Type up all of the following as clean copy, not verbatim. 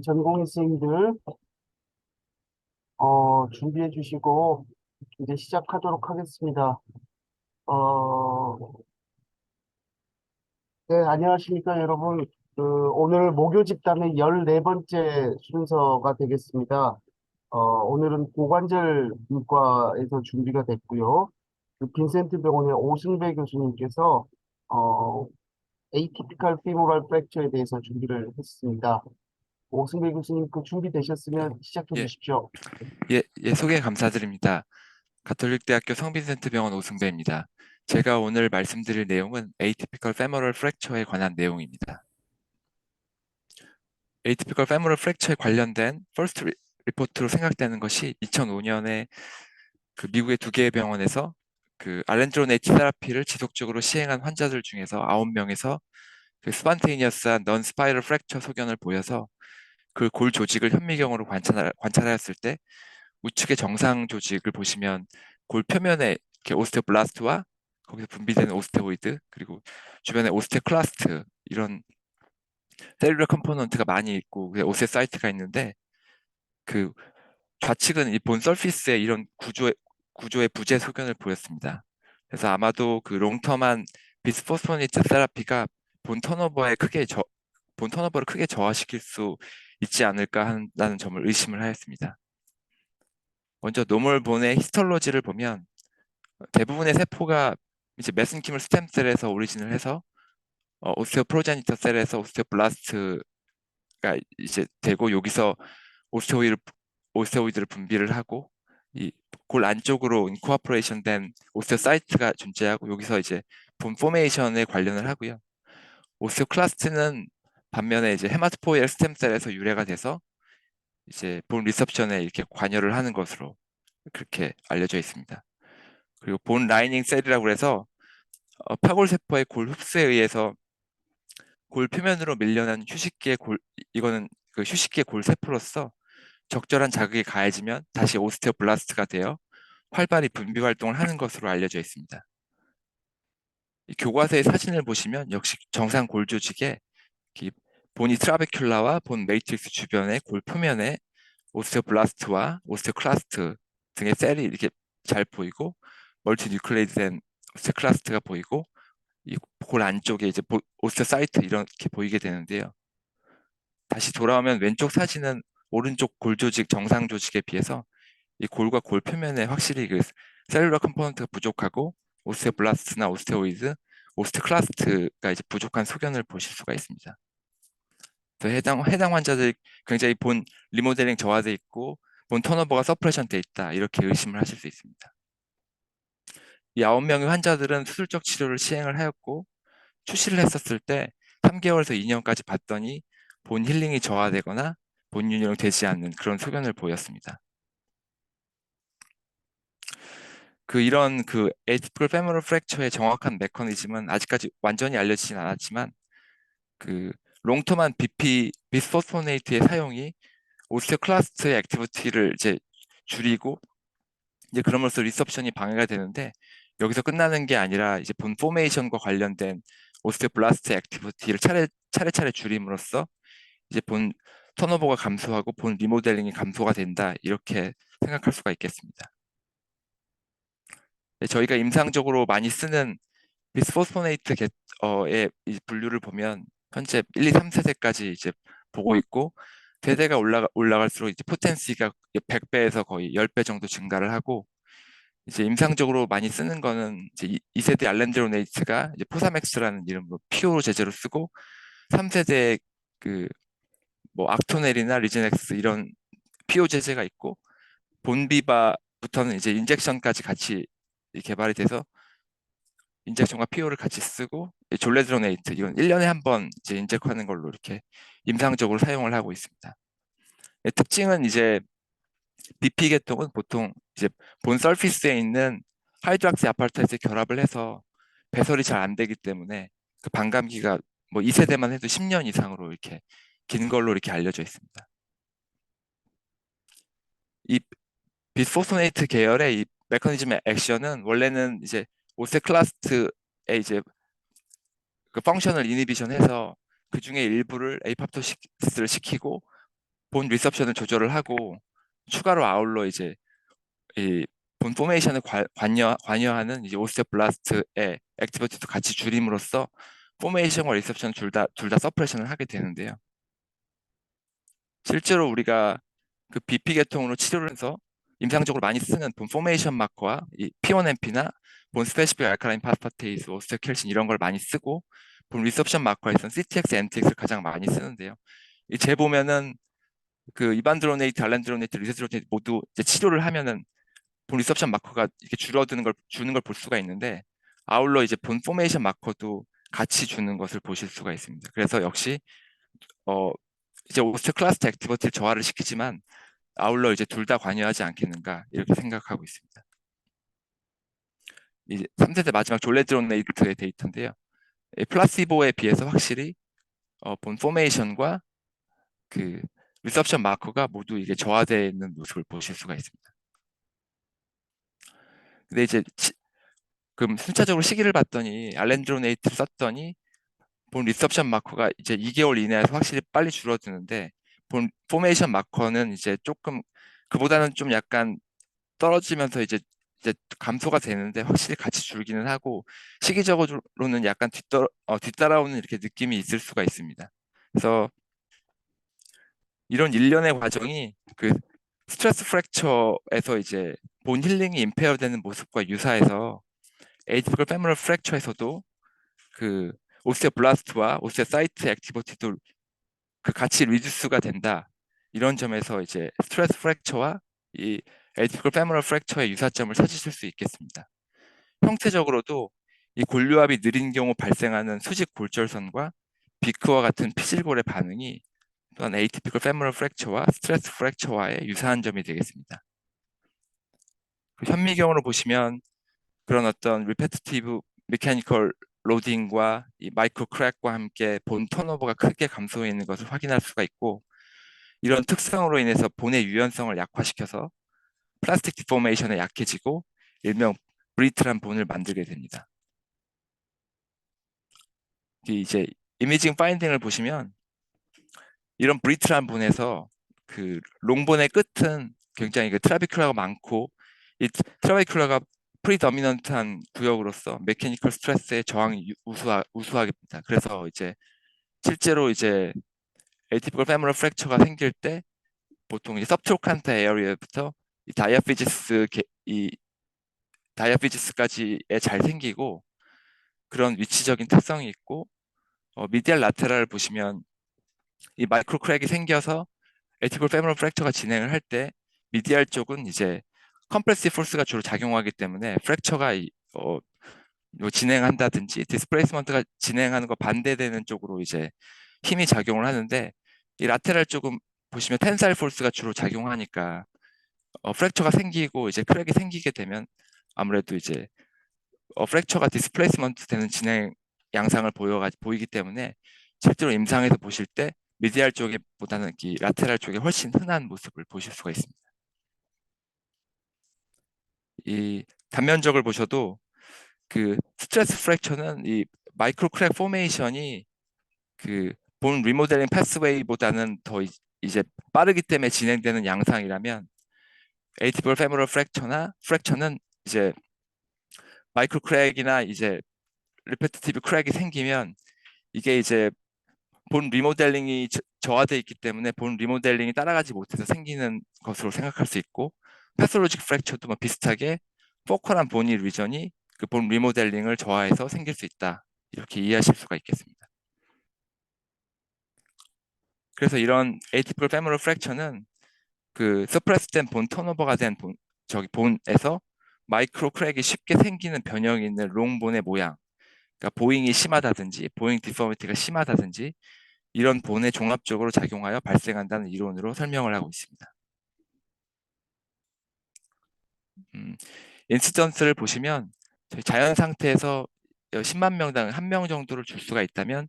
전공의생들 준비해 주시고 이제 시작하도록 하겠습니다. 어, 네, 안녕하십니까, 여러분. 오늘 목요 집단의 14번째 순서가 되겠습니다. 오늘은 고관절과에서 준비가 됐고요. 빈센트 병원의 오승배 교수님께서 어, 에이티피컬 피모럴 프랙처에 대해서 준비를 했습니다. 오승배 교수님 준비되셨으면 시작해 예, 주십시오. 소개 감사드립니다. 가톨릭대학교 성빈센트병원 오승배입니다. 제가 오늘 말씀드릴 내용은 Atypical Femoral Fracture에 관한 내용입니다. Atypical Femoral Fracture에 관련된 퍼스트 리포트로 생각되는 것이 2005년에 그 미국의 두 개의 병원에서 그 알렌드로네이트 테라피를 지속적으로 시행한 환자들 중에서 9명에서 그 스판테이니어스한 넌 스파이럴 프랙처 소견을 보여서 그 골 조직을 현미경으로 관찰하였을 때 우측의 정상 조직을 보시면 골 표면에 이렇게 오스테오블라스트와 거기서 분비되는 오스테오이드 그리고 주변에 오스테오클라스트 이런 셀룰러 컴포넌트가 많이 있고 오스테사이트가 있는데 그 좌측은 이 본 서피스의 이런 구조의 부재 소견을 보였습니다. 그래서 아마도 그 롱텀한 비스포스포니트 세라피가 본 턴오버에 본 턴오버를 크게 저하시킬 수 있지 않을까 한다는 점을 의심을 하였습니다. 먼저 노멀본의 히스톨로지를 보면 대부분의 세포가 이제 메센키멀 스템셀에서 오리진을 해서 오스테오프로제니터 셀에서 오스테오블라스트가 이제 되고 여기서 오스테오이드, 오스테오이드를 분비를 하고 이 골 안쪽으로 인코어포레이션 된 오스테오사이트가 존재하고 여기서 이제 본 포메이션에 관련을 하고요. 오스테오클라스트는 반면에 이제 헤마토포이엘 스템셀에서 유래가 돼서 이제 본 리섭션에 이렇게 관여를 하는 것으로 그렇게 알려져 있습니다. 그리고 본 라이닝 셀이라고 해서 파골세포의 골 흡수에 의해서 골 표면으로 밀려난 이거는 그 휴식기의 골 세포로서 적절한 자극이 가해지면 다시 오스테오블라스트가 되어 활발히 분비 활동을 하는 것으로 알려져 있습니다. 이 교과서의 사진을 보시면 역시 정상 골 조직에 보니 트라베큘라와 본 메이트릭스 주변의 골 표면에 오스테오블라스트와 오스테오클라스트 등의 셀이 이렇게 잘 보이고 멀티뉴클레이드된 오스테오클라스트가 보이고 이 골 안쪽에 이제 오스테오사이트 이렇게 보이게 되는데요. 다시 돌아오면 왼쪽 사진은 오른쪽 골 조직 정상 조직에 비해서 이 골과 골 표면에 확실히 그 셀룰러 컴포넌트가 부족하고 오스테오블라스트나 오스테오이드, 오스테오클라스트가 이제 부족한 소견을 보실 수가 있습니다. 그래서 해당 환자들이 굉장히 본 리모델링 저하돼 있고 본 턴오버가 서프레션 돼 있다 이렇게 의심을 하실 수 있습니다. 이 9명의 환자들은 수술적 치료를 시행을 하였고 추시를 했었을 때 3개월에서 2년까지 봤더니 본 힐링이 저하되거나 본 윤활이 되지 않는 그런 소견을 보였습니다. 이런 에티피컬 페모럴 프랙처의 정확한 메커니즘은 아직까지 완전히 알려지진 않았지만 그 롱텀한 비스포스포네이트의 사용이 오스테오클라스트의 액티비티를 이제 줄이고 이제 그럼으로써 리섭션이 방해가 되는데 여기서 끝나는 게 아니라 이제 본 포메이션과 관련된 오스테오블라스트 액티비티를 차례차례 줄임으로써 이제 본 턴오버가 감소하고 본 리모델링이 감소가 된다 이렇게 생각할 수가 있겠습니다. 네, 저희가 임상적으로 많이 쓰는 비스포스포네이트의 분류를 보면 현재 1, 2, 3세대까지 이제 보고 있고 세대가 올라갈수록 이제 포텐시가 100배에서 거의 10배 정도 증가를 하고 이제 임상적으로 많이 쓰는 거는 이제 2세대 알렌드로네이트가 이제 포사맥스라는 이름으로 피오 제제로 쓰고 3세대 그 뭐 악토넬이나 리제넥스 이런 피오 제제가 있고 본비바부터는 이제 인젝션까지 같이 개발이 돼서 인젝션과 피오를 같이 쓰고 졸레드로네이트 이건 1년에 한 번 이제 인젝하는 걸로 이렇게 임상적으로 사용을 하고 있습니다. 특징은 이제 BP 계통은 보통 이제 본 서피스에 있는 하이드락시 아파르타이트 결합을 해서 배설이 잘 안 되기 때문에 그 반감기가 뭐 2세대만 해도 10년 이상으로 이렇게 긴 걸로 이렇게 알려져 있습니다. 이 비스포스네이트 계열의 이 메커니즘의 액션은 원래는 이제 오세클라스트의 이제 그 펑셔널 이니비션 해서 그 중에 일부를 에이팝토시스를 시키고 본 리셉션을 조절을 하고 추가로 아울러 이제 이 본 포메이션을 관여하는 이제 오스테오블라스트의 액티비티도 같이 줄임으로써 포메이션과 리셉션 둘다 서프레션을 하게 되는데요. 실제로 우리가 그 BP 계통으로 치료를 해서 임상적으로 많이 쓰는 본 포메이션 마커와 이 P1NP나 본 스페시픽 알카라인 파스파테이스, 오스테오켈신 이런 걸 많이 쓰고 본 리셉션 마커에서는 CTX, MTX를 가장 많이 쓰는데요. 이 재 보면은 그 이반드로네이트, 알렌드로네이트, 리세드로네이트 모두 이제 치료를 하면은 본 리셉션 마커가 이렇게 줄어드는 걸 주는 걸 볼 수가 있는데 아울러 이제 본 포메이션 마커도 같이 주는 것을 보실 수가 있습니다. 그래서 역시 어 이제 오스테오클라스트 액티비티를 저하를 시키지만 아울러 이제 둘 다 관여하지 않겠는가 이렇게 생각하고 있습니다. 이제 3세대 마지막 졸레드로네이트의 데이터인데요. 이 플라시보에 비해서 확실히 본 포메이션과 그 리셉션 마커가 모두 이게 저하되어 있는 모습을 보실 수가 있습니다. 근데 이제 그럼 순차적으로 시기를 봤더니 알렌드로네이트를 썼더니 본 리셉션 마커가 이제 2개월 이내에서 확실히 빨리 줄어드는데 본 포메이션 마커는 이제 조금 그보다는 좀 약간 떨어지면서 이제 감소가 되는데 확실히 같이 줄기는 하고 시기적으로는 약간 뒤따라오는 이렇게 느낌이 있을 수가 있습니다. 그래서 이런 일련의 과정이 그 스트레스 프랙처에서 이제 본 힐링이 임페어 되는 모습과 유사해서 에이티피컬 페모럴 프랙처에서도 그 오스테오블라스트와 오스테오사이트 액티비티도 그 같이 리듀스가 된다. 이런 점에서 이제 스트레스 프랙처와 이 에이티피컬 페모럴 프랙처의 유사점을 찾으실 수 있겠습니다. 형태적으로도 이 골류압이 느린 경우 발생하는 수직 골절선과 비크와 같은 피질골의 반응이 또한 에이티피컬 페모럴 프랙처와 스트레스 프랙처와의 유사한 점이 되겠습니다. 그 현미경으로 보시면 그런 어떤 리페티티브 메카니컬 로딩과 이 마이크로 크랙과 함께 본 턴오버가 크게 감소해 있는 것을 확인할 수가 있고 이런 특성으로 인해서 본의 유연성을 약화시켜서 플라스틱 디포메이션에 약해지고 일명 브리틀한 본을 만들게 됩니다. 이제 이미징 파인딩을 보시면 이런 브리틀한 본에서 그 롱본의 끝은 굉장히 그 트라비큘라가 많고 이 트라비큘라가 프리더미넌트한 구역으로서 메케니컬 스트레스의 저항이 우수하겠습니다. 그래서 이제 실제로 이제 에이티피컬 페모럴 프랙처가 생길 때 보통 이제 सब트로칸트 에어리어부터 이 다이아피지스까지에 잘 생기고 그런 위치적인 특성이 있고 미디알 라테랄을 보시면 이 마이크로 크랙이 생겨서 에티컬 페모럴 프랙처가 진행을 할 때 미디알 쪽은 이제 컴프레시브 포스가 주로 작용하기 때문에 프랙처가 진행한다든지 디스플레이스먼트가 진행하는 거 반대되는 쪽으로 이제 힘이 작용을 하는데 이 라테랄 쪽은 보시면 텐사일 포스가 주로 작용하니까 프랙처가 생기고 이제 크랙이 생기게 되면 아무래도 이제 프랙처가 디스플레이스먼트 되는 진행 양상을 보이기 때문에 실제로 임상에서 보실 때 미디알 쪽보다는 이 라테랄 쪽에 훨씬 흔한 모습을 보실 수가 있습니다. 이 단면적을 보셔도 그 스트레스 프랙처는 이 마이크로 크랙 포메이션이 그 본 리모델링 패스웨이보다는 더 이제 빠르기 때문에 진행되는 양상이라면 에이티피컬 페모럴 프랙처는 이제 마이크로 크랙이나 이제 리페티티브 크랙이 생기면 이게 이제 본 리모델링이 저하되어 있기 때문에 본 리모델링이 따라가지 못해서 생기는 것으로 생각할 수 있고 패솔로직 프랙처도 뭐 비슷하게 포컬한 보니 리전이 그 본 리모델링을 저하해서 생길 수 있다. 이렇게 이해하실 수가 있겠습니다. 그래서 이런 에이티피컬 페모럴 프랙처는 그 서프레스된 본 턴오버가 된 본에서 마이크로 크랙이 쉽게 생기는 변형이 있는 롱본의 모양, 그러니까 보잉이 심하다든지 보잉 디포미티가 심하다든지 이런 본에 종합적으로 작용하여 발생한다는 이론으로 설명을 하고 있습니다. 음, 인시던스를 보시면 저희 자연 상태에서 10만 명당 1명 정도를 줄 수가 있다면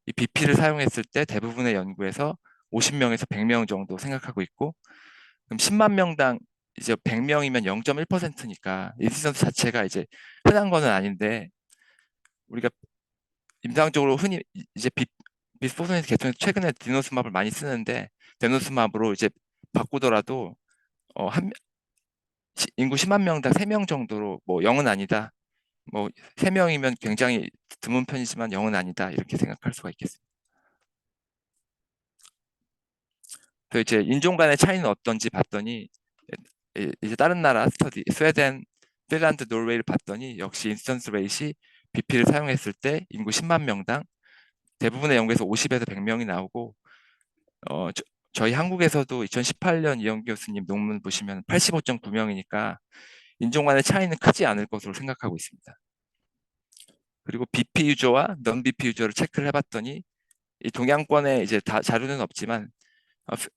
이 BP를 사용했을 때 대부분의 연구에서 50명에서 100명 정도 생각하고 있고 그럼 10만 명당 이제 100명이면 0.1%니까 인시던스 자체가 이제 흔한 거는 아닌데 우리가 임상적으로 흔히 이제 비스포선에서 개통해서 최근에 디노스맙을 많이 쓰는데 데노스마브로 이제 바꾸더라도 한 인구 10만 명당 3명 정도로 뭐 0은 아니다. 뭐 3명이면 굉장히 드문 편이지만 0은 아니다. 이렇게 생각할 수가 있겠습니다. 그 이제 인종 간의 차이는 어떤지 봤더니 이제 다른 나라 스터디 스웨덴, 핀란드, 노르웨이를 봤더니 역시 인스턴스 레이시 BP를 사용했을 때 인구 10만 명당 대부분의 연구에서 50에서 100명이 나오고 저희 한국에서도 2018년 이영기 교수님 논문 보시면 85.9명이니까 인종 간의 차이는 크지 않을 것으로 생각하고 있습니다. 그리고 BP 유저와 넌 BP 유저를 체크를 해봤더니 이 동양권에 이제 다 자료는 없지만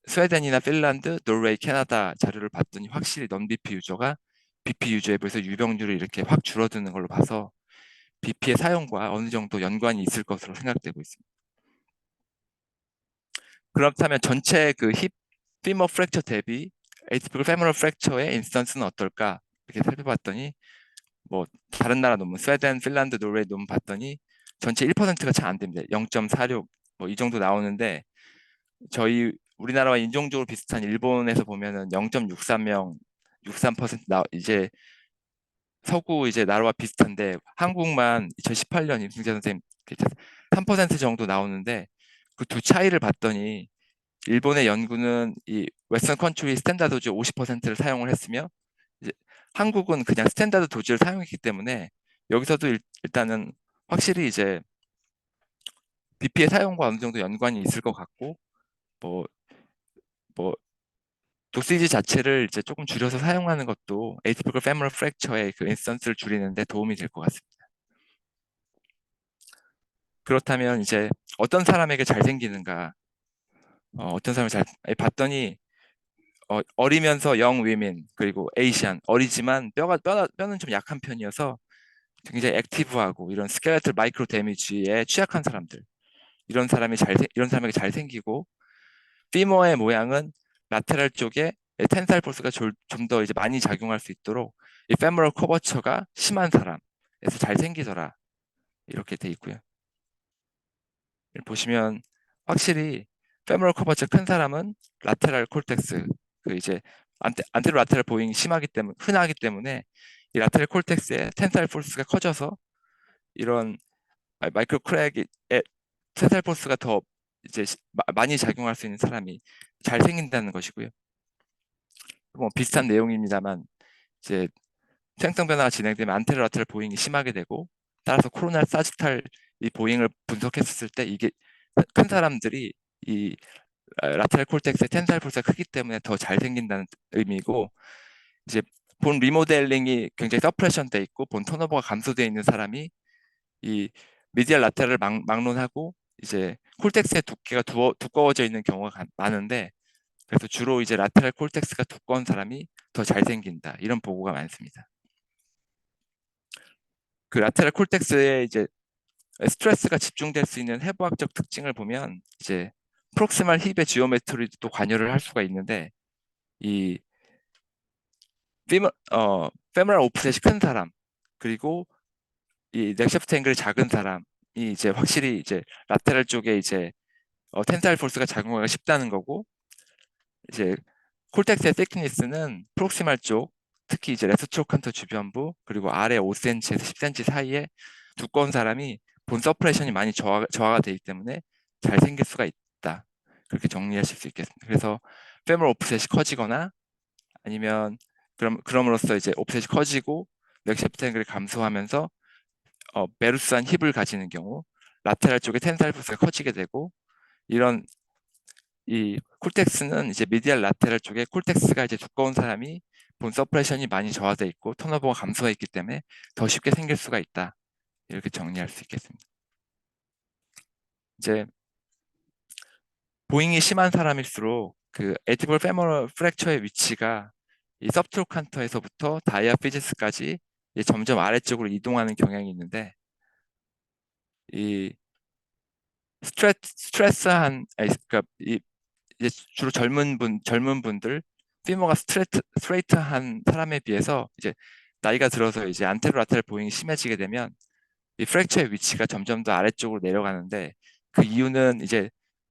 스웨덴이나 핀란드, 노르웨이, 캐나다 자료를 봤더니 확실히 넌 BP 유저가 BP 유저에 비해서 유병률이 이렇게 확 줄어드는 걸로 봐서 BP의 사용과 어느 정도 연관이 있을 것으로 생각되고 있습니다. 그렇다면 전체 그 힙 피머 프랙처 대비 에이티피컬 페모럴 프랙처의 인스턴스는 어떨까 이렇게 살펴봤더니 뭐 다른 나라 논문 스웨덴, 핀란드, 노르웨이 논문 봤더니 전체 1%가 채 안 됩니다. 0.46 뭐 이 정도 나오는데 저희 우리나라와 인종적으로 비슷한 일본에서 보면은 0.63명, 63% 이제 서구 이제 나라와 비슷한데 한국만 2018년 임승재 선생님 3% 정도 나오는데 그 두 차이를 봤더니 일본의 연구는 이 웨스턴 컨트리 스탠다드 도즈 50%를 사용을 했으며 이제 한국은 그냥 스탠다드 도즈를 사용했기 때문에 여기서도 일단은 확실히 이제 BP의 사용과 어느 정도 연관이 있을 것 같고 뭐 뭐 도시지 자체를 이제 조금 줄여서 사용하는 것도 에이티피컬 페모럴 프랙처의 그 인스턴스를 줄이는데 도움이 될 것 같습니다. 그렇다면 이제 어떤 사람에게 잘 생기는가? 어떤 사람이 잘 봤더니 어리면서 영 위민 그리고 에이시안 어리지만 뼈는 좀 약한 편이어서 굉장히 액티브하고 이런 스켈레털 마이크로 데미지에 취약한 사람들 이런 사람에게 잘 생기고 피머의 모양은 라테랄 쪽에 텐사일 포스가 좀 더 이제 많이 작용할 수 있도록 이 페모럴 커버처가 심한 사람에서 잘 생기더라 이렇게 돼 있고요. 보시면 확실히 페모럴 커버처 큰 사람은 라테랄 콜텍스 그 이제 안테로 라테랄 보잉이 심하기 때문에 흔하기 때문에 이 라테랄 콜텍스의 텐사일 포스가 커져서 이런 마이크로 크랙의 텐사일 포스가 더 이제 많이 작용할 수 있는 사람이 잘 생긴다는 것이고요. 뭐 비슷한 내용입니다만 이제 생성 변화가 진행되면 안테로 라테랄 보잉이 심하게 되고 따라서 코로나 사지탈 이 보잉을 분석했을 때 이게 큰 사람들이 이 라테랄 콜텍스의 텐사일 포스가 크기 때문에 더 잘 생긴다는 의미고 이제 본 리모델링이 굉장히 서프레션 돼 있고 본 턴오버가 감소되어 있는 사람이 이 미디얼 라테랄을 막론하고 이제 콜텍스의 두께가 두꺼워져 있는 경우가 많은데 그래서 주로 이제 라테랄 콜텍스가 두꺼운 사람이 더 잘 생긴다 이런 보고가 많습니다. 그 라테랄 콜텍스에 이제 스트레스가 집중될 수 있는 해부학적 특징을 보면 이제 프록시말 힙의 지오메트리도 관여를 할 수가 있는데 이 페모럴 오프셋이 큰 사람 그리고 이 넥셔프트 앵글이 작은 사람이 이제 확실히 이제 라테랄 쪽에 이제 텐사일 포스가 작용하기가 쉽다는 거고 이제 콜텍스의 thickness는 프록시말 쪽 특히 이제 레스트로칸터 주변부 그리고 아래 5cm에서 10cm 사이에 두꺼운 사람이 본 서프레션이 많이 저하가 되기 때문에 잘 생길 수가 있다. 그렇게 정리하실 수 있겠습니다. 그래서 페모럴 오프셋이 커지거나 아니면 그럼으로써 이제 오프셋이 커지고 넥셔프트 앵글이 감소하면서 메루스한 힙을 가지는 경우 라테랄 쪽에 텐사일 포스가 커지게 되고 이런 이 콜텍스는 이제 미디얼 라테랄 쪽에 콜텍스가 이제 두꺼운 사람이 본 서프레션이 많이 저하돼 있고 턴오버가 감소해 있기 때문에 더 쉽게 생길 수가 있다. 이렇게 정리할 수 있겠습니다. 이제 보잉이 심한 사람일수록 그 에티블 페모럴 프랙처의 위치가 이 सब트로칸터에서부터 다이아피지스까지 점점 아래쪽으로 이동하는 경향이 있는데 이 그러니까 이제 주로 젊은 분들 피머가 스트레이트한 사람에 비해서 이제 나이가 들어서 이제 안테로 라테랄 보잉이 심해지게 되면 이 프랙처의 위치가 점점 더 아래쪽으로 내려가는데 그 이유는 이제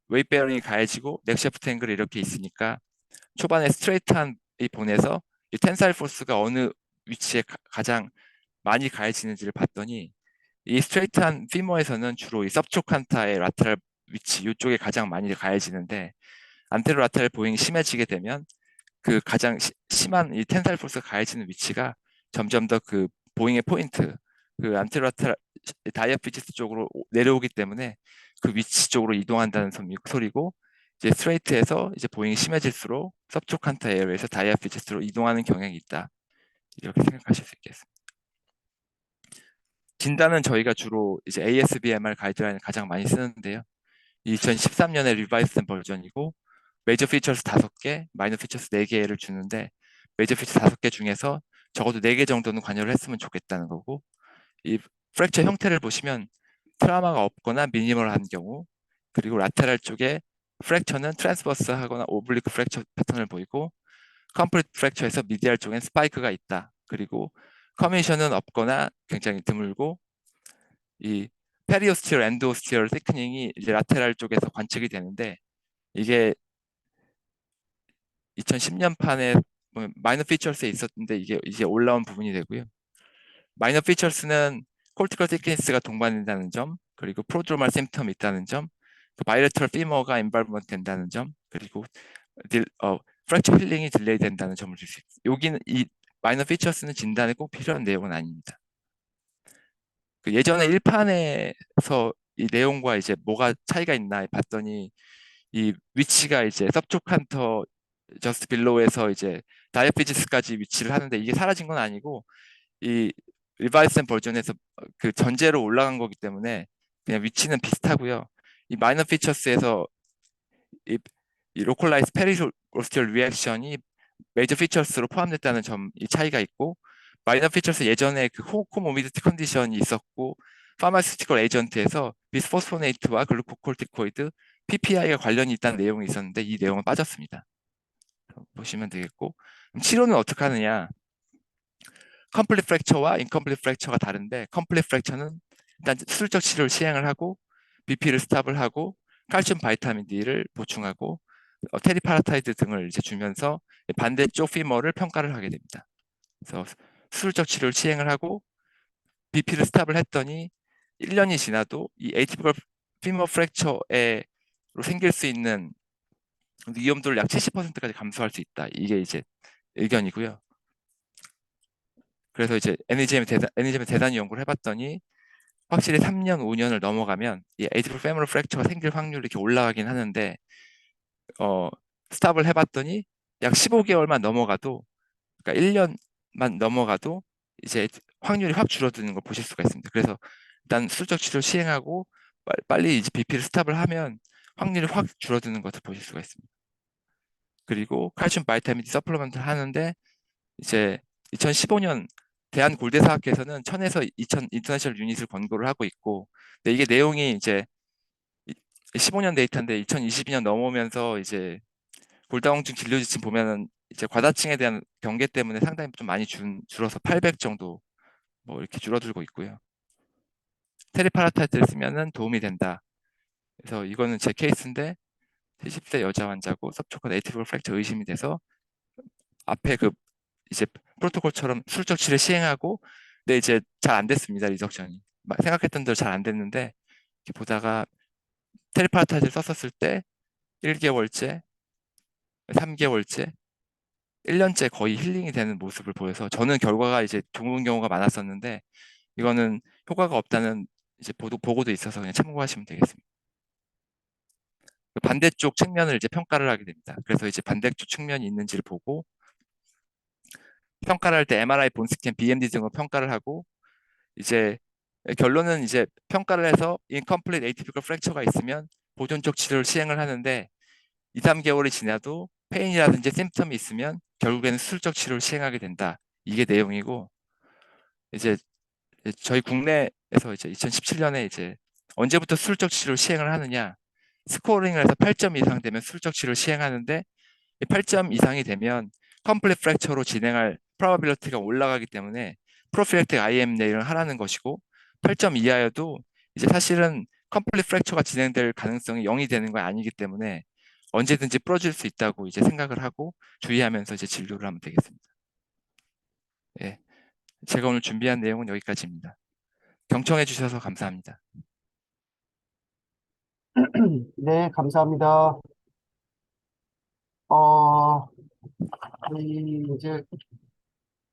웨이트 베어링이 가해지고 넥 샤프트 앵글이 이렇게 있으니까 초반에 스트레이트한 이 본에서 이 텐사일 포스가 어느 위치에 가장 많이 가해지는지를 봤더니 이 스트레이트한 피머에서는 주로 이 서브초칸타의 라테랄 위치 이쪽에 가장 많이 가해지는데 안테로 라테랄 보행이 심해지게 되면 그 가장 심한 이 텐사일 포스가 가해지는 위치가 점점 더 그 보잉의 포인트, 그 안테로라테랄 다이아피지스 쪽으로 내려오기 때문에 그 위치 쪽으로 이동한다는 소리고 이제 스트레이트에서 이제 보잉이 심해질수록 서브초칸타 에어에서 다이아피지스로 이동하는 경향이 있다. 이렇게 생각하실 수 있겠습니다. 진단은 저희가 주로 이제 ASBMR 가이드라인을 가장 많이 쓰는데요. 2013년에 리바이스된 버전이고 메이저 피처스 5개, 마이너 피처스 4개를 주는데 메이저 피처스 5개 중에서 적어도 4개 정도는 관여를 했으면 좋겠다는 거고 이 프랙처 형태를 보시면 트라우마가 없거나 미니멀한 경우 그리고 라테랄 쪽에 프랙처는 트랜스버스 하거나 오블리크 프랙처 패턴을 보이고 컴플리트 프랙처에서 미디알 쪽엔 스파이크가 있다. 그리고 커미션은 없거나 굉장히 드물고 이 페리오스티얼, 엔도스티얼 테크닝이 이제 라테랄 쪽에서 관측이 되는데 이게 2010년 판에 마이너 피처스에 있었는데 이게 이제 올라온 부분이 되고요. 마이너 피처스는 콜티컬 티크니스가 동반된다는 점, 그리고 프로드로말 심텀이 있다는 점, 바이레터럴 피머가 인발브먼트 된다는 점, 그리고 프랙처 힐링이 딜레이 된다는 점을 줄 수 있습니다. 여기는 이 마이너 피처스는 진단에 꼭 필요한 내용은 아닙니다. 그 예전에 1판에서 이 내용과 이제 뭐가 차이가 있나 봤더니 이 위치가 이제 서브초칸터 저스트 빌로우에서 이제 다이아피지스까지 위치를 하는데 이게 사라진 건 아니고 이 리바이스된 버전에서 그 전제로 올라간 거기 때문에 그냥 위치는 비슷하고요. 이 마이너 피처스에서 이, 이 로컬라이즈 페리로스티얼 리액션이 메이저 피처스로 포함됐다는 점 이 차이가 있고 마이너 피처스 예전에 그 코모비디티 컨디션이 있었고 파마시티컬 에이전트에서 비스포스포네이트와 글루코콜티코이드 PPI가 관련이 있다는 내용이 있었는데 이 내용은 빠졌습니다. 보시면 되겠고 치료는 어떻게 하느냐 컴플릿 프랙처와 인컴플릿 프랙처가 다른데 컴플릿 프랙처는 일단 수술적 치료를 시행을 하고 BP를 스탑을 하고 칼슘 바이타민 D를 보충하고 테리파라타이드 등을 이제 주면서 반대쪽 피머를 평가를 하게 됩니다. 그래서 수술적 치료를 시행을 하고 BP를 스탑을 했더니 1년이 지나도 이 에이티피컬 피머 프랙처에 생길 수 있는 위험도를 약 70%까지 감소할 수 있다. 이게 이제 의견이고요. 그래서 이제 NEJM에 대단히 연구를 해봤더니 확실히 3년, 5년을 넘어가면 이 에이티플 페모럴 프랙처가 생길 확률이 이렇게 올라가긴 하는데 어, 스탑을 해봤더니 약 15개월만 넘어가도 그러니까 1년만 넘어가도 이제 확률이 확 줄어드는 걸 보실 수가 있습니다. 그래서 일단 수적 치료 시행하고 빨리 이제 BP를 스탑을 하면 확률이 확 줄어드는 것을 보실 수가 있습니다. 그리고 칼슘 바이타민 D 서플리먼트 하는데 이제 2015년 대한골대사학회에서는 1000에서 2000 인터내셔널 유닛을 권고를 하고 있고 근데 이게 내용이 이제 15년 데이터인데 2022년 넘어오면서 이제 골다공증 진료 지침 보면은 이제 과다층에 대한 경계 때문에 상당히 좀 많이 줄어서 800 정도 뭐 이렇게 줄어들고 있고요. 테리파라타이트를 쓰면은 도움이 된다. 그래서 이거는 제 케이스인데 70세 여자 환자고 섭초과 네이티브 프랙처 의심이 돼서 앞에 그 이제 프로토콜처럼 술적 치료 시행하고 근데 이제 잘 안 됐습니다. 리덕션이 생각했던 대로 잘 안 됐는데 이렇게 보다가 테리파라타이트를 썼었을 때 1개월째, 3개월째, 1년째 거의 힐링이 되는 모습을 보여서 저는 결과가 이제 좋은 경우가 많았었는데 이거는 효과가 없다는 이제 보고도 있어서 그냥 참고하시면 되겠습니다. 그 반대쪽 측면을 이제 평가를 하게 됩니다. 그래서 이제 반대쪽 측면이 있는지를 보고 평가를 할 때 MRI, 본스캔, BMD 등으로 평가를 하고 이제 결론은 이제 평가를 해서 incomplete atypical fracture가 있으면 보존적 치료를 시행을 하는데 2, 3개월이 지나도 페인이라든지 심텀이 있으면 결국에는 수술적 치료를 시행하게 된다. 이게 내용이고 이제 저희 국내에서 이제 2017년에 이제 언제부터 수술적 치료를 시행을 하느냐 스코어링을 해서 8점 이상 되면 수술적 치료를 시행하는데 8점 이상이 되면 컴플릿 프랙처로 진행할 프로바빌리티가 올라가기 때문에 프로필렉틱 IM 내일을 하라는 것이고 8점 이하여도 이제 사실은 컴플릿 프랙처가 진행될 가능성이 0이 되는 건 아니기 때문에 언제든지 부러질 수 있다고 이제 생각을 하고 주의하면서 이제 진료를 하면 되겠습니다. 예, 제가 오늘 준비한 내용은 여기까지입니다. 경청해 주셔서 감사합니다. 네, 감사합니다. 어, 이제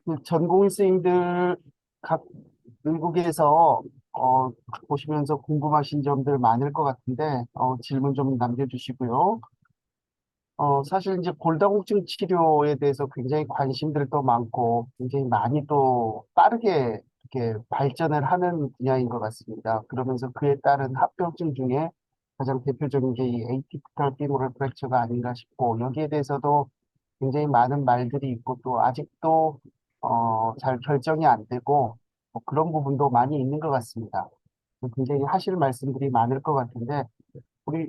그 전공의생들 각 의국에서 어, 보시면서 궁금하신 점들 많을 것 같은데 질문 좀 남겨주시고요. 사실 이제 골다공증 치료에 대해서 굉장히 관심들도 많고 굉장히 많이 또 빠르게 이렇게 발전을 하는 분야인 것 같습니다. 그러면서 그에 따른 합병증 중에 가장 대표적인 게 이 에이티피컬 피모럴 프랙처가 아닌가 싶고 여기에 대해서도 굉장히 많은 말들이 있고 또 아직도 잘 결정이 안 되고 뭐 그런 부분도 많이 있는 것 같습니다. 굉장히 하실 말씀들이 많을 것 같은데 우리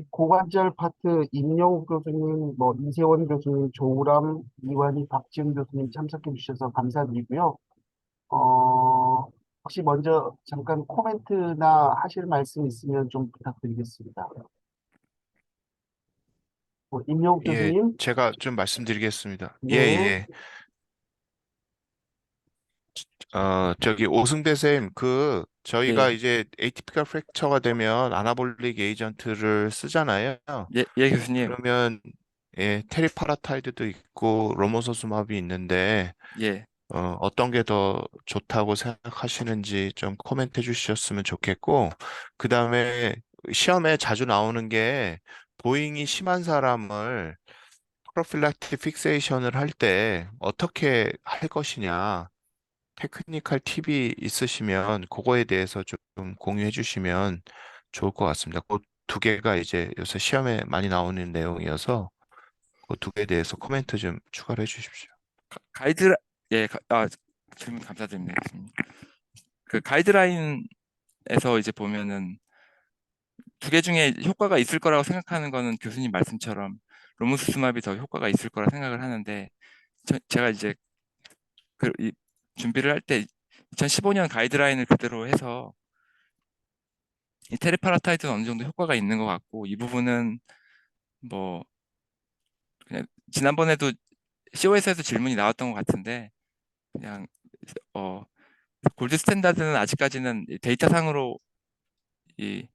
고관절 파트 임영욱 교수님, 뭐 이세원 교수님, 조우람, 이완희, 박지훈 교수님 참석해 주셔서 감사드리고요. 어, 혹시 먼저 잠깐 코멘트나 하실 말씀 있으면 좀 부탁드리겠습니다. 임영욱 예, 교수님, 제가 좀 말씀드리겠습니다. 예, 네, 예. 저기 오승배 쌤, 저희가 예, 이제 에이티피컬 프랙처가 되면 아나볼릭 에이전트를 쓰잖아요. 예, 교수님. 그러면 예, 테리파라타이드도 있고 로모소수마비 있는데 예, 어떤 게 더 좋다고 생각하시는지 좀 코멘트 해 주셨으면 좋겠고, 그 다음에 시험에 자주 나오는 게 보잉이 심한 사람을 프로필락틱 픽세이션을 할 때 어떻게 할 것이냐, 테크니컬 팁이 있으시면 그거에 대해서 좀 공유해 주시면 좋을 것 같습니다. 그 두 개가 이제 요새 시험에 많이 나오는 내용이어서 그 두 개에 대해서 코멘트 좀 추가를 해 주십시오. 가이드, 예, 질문 감사드립니다, 교수님. 그 가이드라인에서 이제 보면은 두 개 중에 효과가 있을 거라고 생각하는 거는 교수님 말씀처럼 로무스스맙이 더 효과가 있을 거라 생각을 하는데 제가 이제 이 준비를 할 때 2015년 가이드라인을 그대로 해서 이 테레파라타이드는 어느 정도 효과가 있는 것 같고 이 부분은 뭐 그냥 지난번에도 COS에서 질문이 나왔던 것 같은데 그냥 어 골드 스탠다드는 아직까지는 이 데이터상으로 이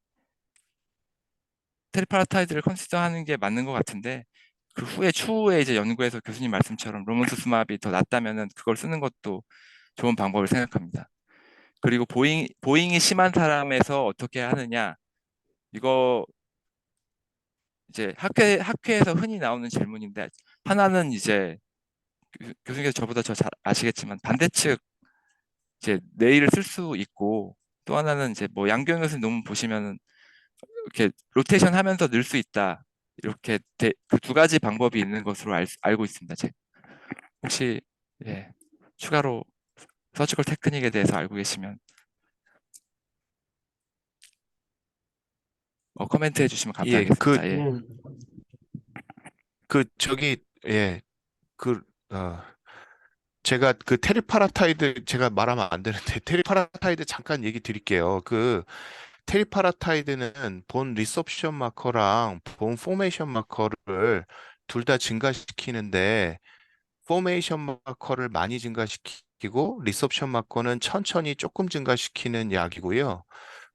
테리파라타이드를 컨시더하는 게 맞는 것 같은데 그 후에 추후에 이제 연구에서 교수님 말씀처럼 로몬스 스마비 더 낫다면은 그걸 쓰는 것도 좋은 방법을 생각합니다. 그리고 보잉이 심한 사람에서 어떻게 하느냐 이거 이제 학회에서 흔히 나오는 질문인데 하나는 이제 교수님께서 저보다 더 잘 아시겠지만 반대측 이제 네일을 쓸 수 있고 또 하나는 이제 뭐 양경 교수님 논문 보시면은 이렇게 로테이션 하면서 늘 수 있다. 이렇게 그 두 가지 방법이 있는 것으로 알고 있습니다. 혹시 예, 추가로 서지컬 테크닉에 대해서 알고 계시면 코멘트 해주시면 예, 감사하겠습니다. 예, 예, 예, 그, 어, 제가 그 테리파라타이드 제가 말하면 안 되는데 테리파라타이드 잠깐 얘기 드릴게요. 테리파라타이드는 본 리섭션 마커랑 본 포메이션 마커를 둘 다 증가시키는데 포메이션 마커를 많이 증가시키고 리섭션 마커는 천천히 조금 증가시키는 약이고요.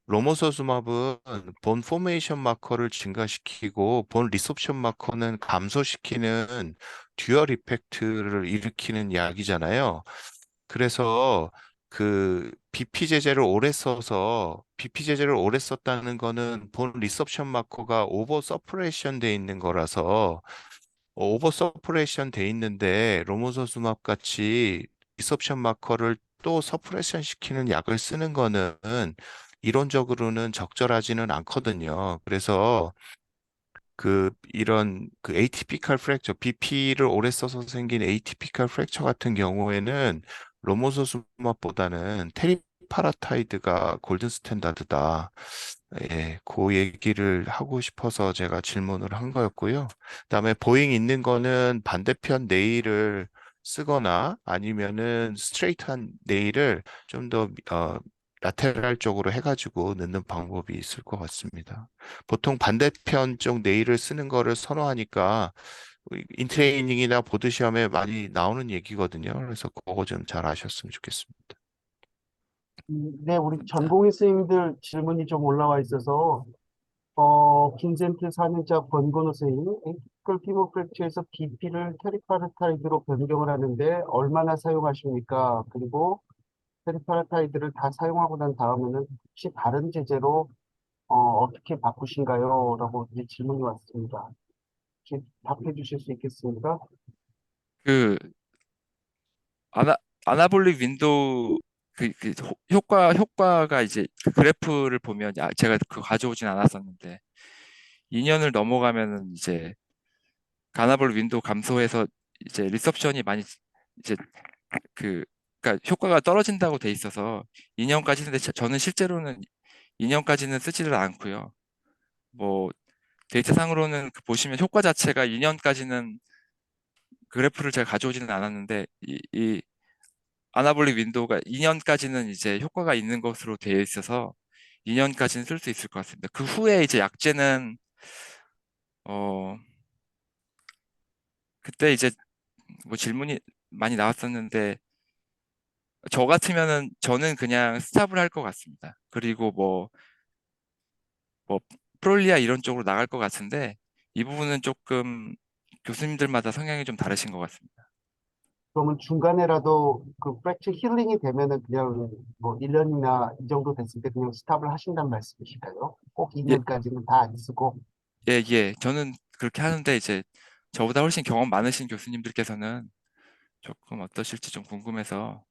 로모서즈마브는 본 포메이션 마커를 증가시키고 본 리섭션 마커는 감소시키는 듀얼 이펙트를 일으키는 약이잖아요. 그래서 BP 제제를 오래 썼다는 거는 본 리섭션 마커가 오버 서프레이션 돼 있는 거라서 오버 서프레이션 돼 있는데 로모소수맙 같이 리섭션 마커를 또 서프레션 시키는 약을 쓰는 거는 이론적으로는 적절하지는 않거든요. 그래서 이런 에이티피컬 프랙처, BP를 오래 써서 생긴 에이티피컬 프랙처 같은 경우에는 로모소수맙보다는 테리파라타이드가 골든 스탠다드다. 예, 그 얘기를 하고 싶어서 제가 질문을 한 거였고요. 그다음에 보잉 있는 거는 반대편 네일을 쓰거나 아니면은 스트레이트한 네일을 좀 더 라테랄 쪽으로 해가지고 넣는 방법이 있을 것 같습니다. 보통 반대편 쪽 네일을 쓰는 거를 선호하니까 인트레이닝이나 보드 시험에 많이 나오는 얘기거든요. 그래서 그거 좀 잘 아셨으면 좋겠습니다. 네, 우리 감사합니다. 전공의 선생님들 질문이 좀 올라와 있어서, 빈센트 4년차 권건우 선생님, 에티컬 피모 프랙처에서 BP를 테리파르타이드로 변경을 하는데 얼마나 사용하십니까? 그리고 테리파르타이드를 다 사용하고 난 다음에는 혹시 다른 제재로 어떻게 바꾸신가요? 라고 이제 질문이 왔습니다. 혹시 답해 주실 수 있겠습니까? 그 아나 아나볼릭 윈도우 효과가 이제 그 그래프를 보면 제가 그 가져오진 않았었는데 2년을 넘어가면은 이제 가나볼 윈도우 감소해서 이제 리섭션이 많이 이제 그 그러니까 효과가 떨어진다고 돼 있어서 2년까지는 근데 저는 실제로는 2년까지는 쓰지를 않고요. 뭐 데이터상으로는 보시면 효과 자체가 2년까지는 그래프를 제가 가져오지는 않았는데 이 아나볼릭 윈도우가 2년까지는 이제 효과가 있는 것으로 되어 있어서 2년까지는 쓸 수 있을 것 같습니다. 그 후에 이제 약제는 어 그때 이제 뭐 질문이 많이 나왔었는데 저 같으면은 저는 그냥 스탑을 할 것 같습니다. 그리고 뭐 프롤리아 이런 쪽으로 나갈 것 같은데 이 부분은 조금 교수님들마다 성향이 좀 다르신 것 같습니다. 그러면 중간에라도 그 프랙처 힐링이 되면은 그냥 뭐 1년이나 이 정도 됐을 때 그냥 스탑을 하신다는 말씀이실까요? 꼭 예, 2년까지는 다 안 쓰고. 예, 예. 저는 그렇게 하는데 이제 저보다 훨씬 경험 많으신 교수님들께서는 조금 어떠실지 좀 궁금해서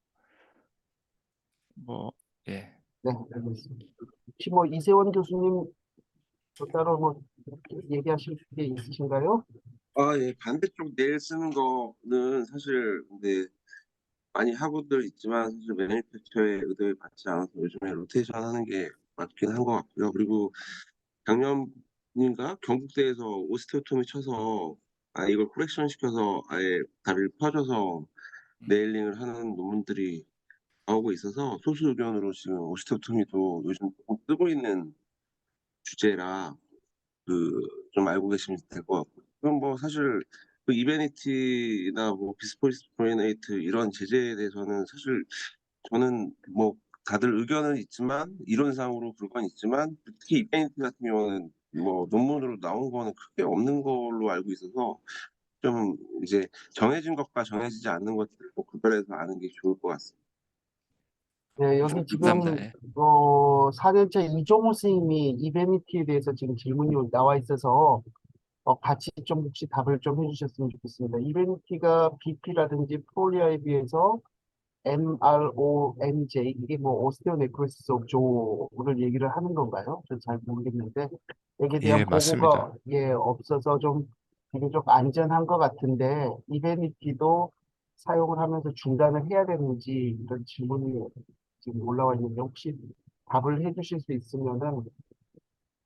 뭐 예. 네, 알겠습니다. 혹시 뭐 이세원 교수님 또 따로 뭐 얘기하실 게 있으신가요? 예, 반대쪽 내일 쓰는 거는 사실 근데 많이 하고들 있지만 사실 매니페처의 의도에 맞지 않아서 요즘에 로테이션 하는 게 맞긴 한 것 같고요. 그리고 작년인가 경북대에서 오스테오토미 쳐서 이걸 코렉션 시켜서 아예 다리를 펴줘서 음, 네일링을 하는 논문들이 나오고 있어서 소수 의견으로 지금 오스테오토미도 요즘 조금 뜨고 있는 주제라 그 좀 알고 계시면 될 것 같고 그럼 뭐 사실 그 이베니티나 뭐 비스포리네이트 이런 제재에 대해서는 사실 저는 뭐 다들 의견은 있지만 이론상으로 그건 있지만 특히 이베니티 같은 경우는 뭐 논문으로 나온 거는 크게 없는 걸로 알고 있어서 좀 이제 정해진 것과 정해지지 않는 것들을 꼭 구별해서 아는 게 좋을 것 같습니다. 네, 여기 감사합니다. 지금 예. 4년차 이종호 선생님이 이베니티에 대해서 지금 질문이 나와 있어서 같이 좀 혹시 답을 좀 해주셨으면 좋겠습니다. 이베니티가 BP라든지 프롤리아에 비해서 MRONJ 이게 뭐 오스테오네크로시스 옵조를 얘기를 하는 건가요? 저 잘 모르겠는데 여기에 대한 예, 맞습니다. 보고가 없어서 좀 비교적 안전한 것 같은데 이베니티도 사용을 하면서 중단을 해야 되는지 이런 질문이 지금 올라와 있는데 혹시 답을 해주실 수 있으면은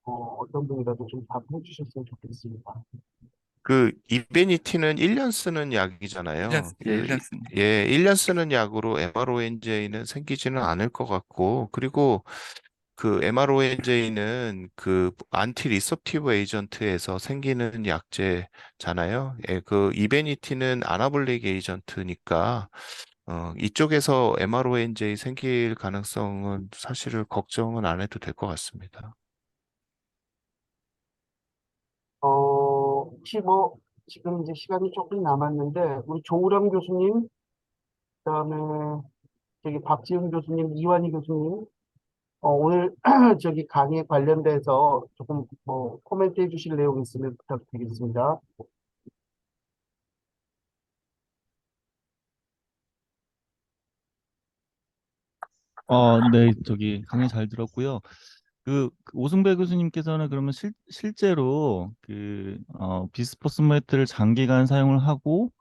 어떤 분이라도 좀 답해 주셨으면 좋겠습니다. 그 이베니티는 1년 쓰는 1년, 약이잖아요. 예, 1년 씁니다. 예, 1년 쓰는 약으로 MRONJ는 생기지는 않을 것 같고, 그리고 그 MRONJ는 그 안티 리섭티브 에이전트에서 생기는 약제잖아요. 예, 그 이베니티는 아나볼릭 에이전트니까 이쪽에서 MRONJ 생길 가능성은 사실을 걱정은 안 해도 될 것 같습니다. 혹시 뭐 지금 이제 시간이 조금 남았는데 우리 조우람 교수님, 그다음에 저기 박지훈 교수님, 이완희 교수님, 오늘 저기 강의에 관련돼서 조금 뭐 코멘트 해주실 내용 있으면 부탁드리겠습니다. 네, 저기 강의 잘 들었고요. 오승배 교수님께서는 그러면 실제로 비스포스메트를 장기간 사용을 하고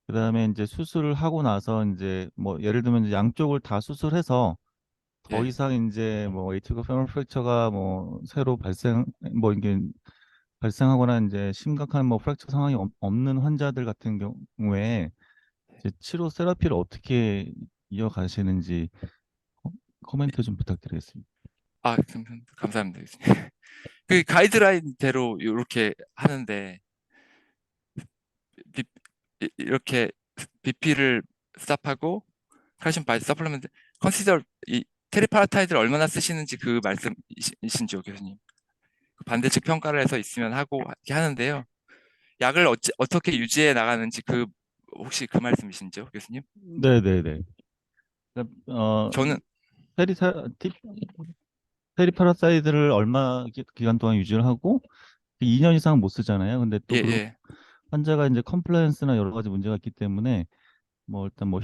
그다음에 이제 수술을 하고 나서 이제 뭐 예를 들면 이제 양쪽을 다 수술해서 더 예. 이상 이제 뭐 에이티브 페모럴 프랙처가 뭐 새로 뭐 이게 발생하거나 이제 심각한 뭐 프랙처 상황이 없는 환자들 같은 경우에 이제 치료 세라피를 어떻게 이어가시는지 코멘트 좀 부탁드리겠습니다. 감사합니다, 교수님. 그 가이드라인대로 이렇게 하는데 비- 이렇게 BP를 스탑하고 칼슘 바이트 서플리먼트 컨시더 이 테리파라타이드를 얼마나 쓰시는지 그 말씀이신지요, 교수님? 그 반대측 평가를 해서 있으면 하고 이렇게 하는데요. 약을 어떻게 유지해 나가는지 그 혹시 그 말씀이신지요, 교수님? 네네네. 그러니까, 저는 페리사, 티, 페리파라사이드를 얼마 기간 동안 유지를 하고 2년 이상 못 쓰잖아요. 근데 또 그리고 예. 환자가 이제 컴플라이언스나 여러 가지 문제가 있기 때문에 뭐 일단 뭐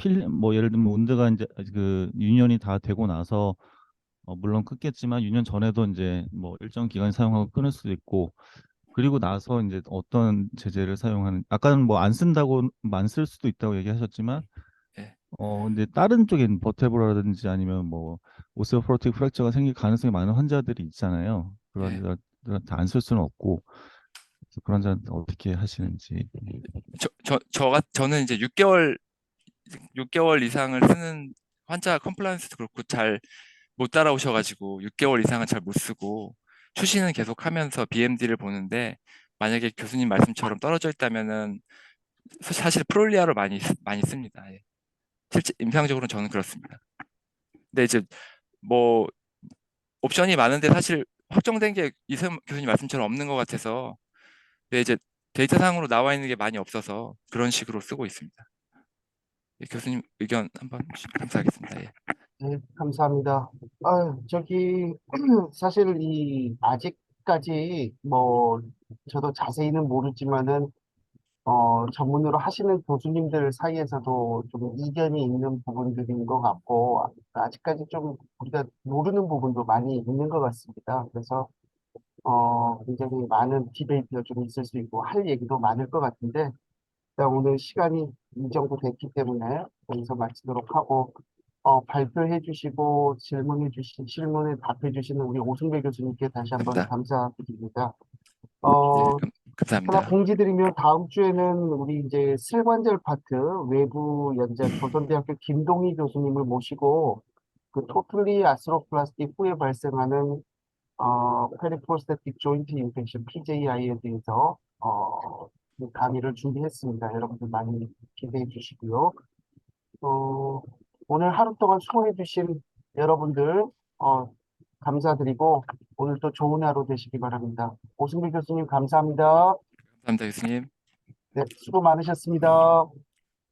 예를 들면 운드가 이제 그 유년이 다 되고 나서 물론 끊겠지만 유년 전에도 이제 뭐 일정 기간 사용하고 끊을 수도 있고 그리고 나서 이제 어떤 제재를 사용하는 아까는 뭐 안 쓴다고 안 쓸 수도 있다고 얘기하셨지만 예. 근데 다른 쪽엔 버테브라든지 아니면 뭐 오스테오포로틱 프랙처가 생길 가능성이 많은 환자들이 있잖아요. 그런 예. 환자들한테 안 쓸 수는 없고 그래서 그런 환자한테 어떻게 하시는지. 저는 이제 6개월 이상을 쓰는 환자 컴플라이언스도 그렇고 잘 못 따라오셔가지고 6개월 이상은 잘 못 쓰고 추시는 계속 하면서 BMD를 보는데 만약에 교수님 말씀처럼 떨어져 있다면은 사실 프롤리아로 많이 씁니다. 예. 실제 임상적으로는 저는 그렇습니다. 근데 이제 뭐 옵션이 많은데 사실 확정된 게 이승 교수님 말씀처럼 없는 것 같아서 근데 이제 데이터상으로 나와 있는 게 많이 없어서 그런 식으로 쓰고 있습니다. 예, 교수님 의견 한번 감사하겠습니다. 예. 네, 감사합니다. 저기, 사실 아직까지 저도 자세히는 모르지만은, 전문으로 하시는 교수님들 사이에서도 좀 이견이 있는 부분들인 것 같고, 아직까지 좀 우리가 모르는 부분도 많이 있는 것 같습니다. 그래서, 굉장히 많은 디베이트가 좀 있을 수 있고, 할 얘기도 많을 것 같은데, 일단 오늘 시간이 이 정도 됐기 때문에 여기서 마치도록 하고, 발표해 주시고 질문에 답해 주시는 우리 오승배 교수님께 다시 한번 감사합니다. 감사드립니다. 예, 어, 하나 감사합니다. 공지드리면 다음 주에는 우리 이제 슬관절 파트 외부 연자 조선대학교 김동희 교수님을 모시고 그 토틀리 아스로플라스티 후에 발생하는 페리프로스테틱 조인트 인펙션 PJI에 대해서 그 강의를 준비했습니다. 여러분들 많이 기대해 주시고요. 어, 오늘 하루 동안 수고해 주신 여러분들 감사드리고 오늘 또 좋은 하루 되시기 바랍니다. 오승미 교수님 감사합니다. 감사합니다, 교수님. 네, 수고 많으셨습니다.